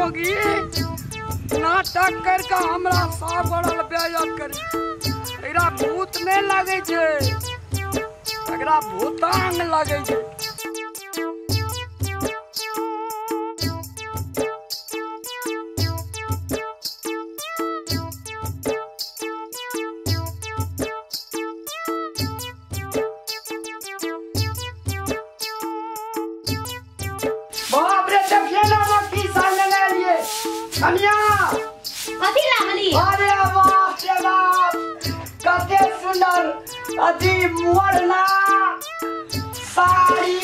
मोगी नाटक करके हमरा सा बड़ल बेइज्जत करे। एकरा भूत नहीं लागे छे, एकरा भूतांग लागे छे। बाप रे देखिए ना वो की सामने ले लिए कन्या कथी लागली? अरे बाप रे बाप कते सुंदर अति मोरना साड़ी।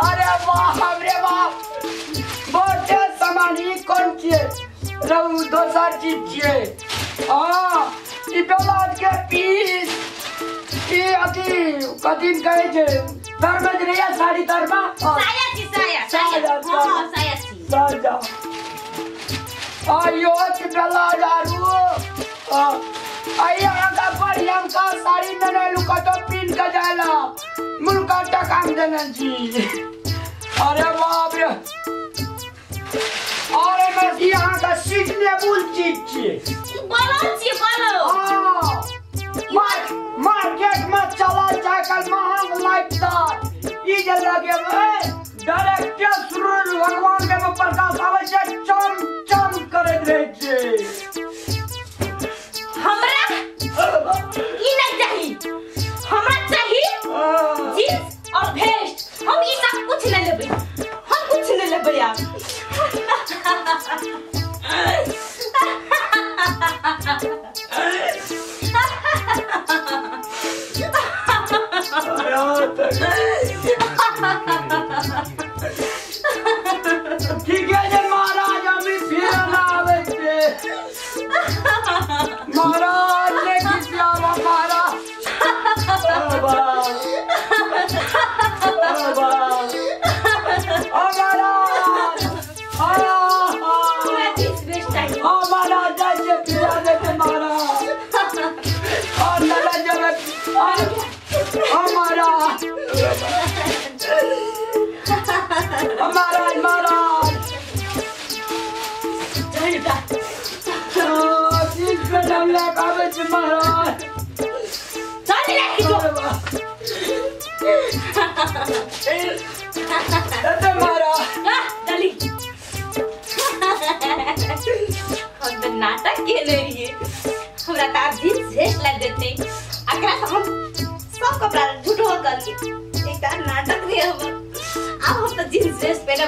अरे बाप रे बाप बोटे सामानी कौन छिए रहू दोसर चीज छिए। हाँ ई बेलाज के पीस ई अति कठिन कहे छे धर्मज रे साड़ी धर्मा साया छी साया हां साया छी साया। आयो के बेला दारू आया का बढ़िया का साड़ी नने लुका तो पिन का जाला मुल्का टका देन छी। अरे बाप रे अरे मैं यहां का सीखने बुल चीज छी बोलो छी बोलो। हां मार्केट में चला जाकर महंग लाइट ई जे लगे डायरेक्ट सूरज भगवान के प्रकाश आवे छे चम चम करत रहे छे। हमरा ई नहीं चाहिए, हमरा चाहिए जींस और वेस्ट। हम ई सब कुछ नहीं लेबे, हम कुछ नहीं लेबे यार। ठीक है जे महाराज अभी फिर ना आवे छे। महाराज ने किसी आवा महाराज पूरा जींस वेस्ट चाहिए। महाराज जाइए फिर आने के महाराज और लड़ा जब हमारा महाराज महाराज झंडा जींस पे हमला कावे छे महाराज चल रे जो अरे महाराज जल्दी हम तो नाटक के रहिए। हमरा त आप जींस वेस्ट लग देते अकरा से हम सब कपड़ा झूठो कर के एक नाटक रे हम अब हम तो जींस वेस्ट पहने।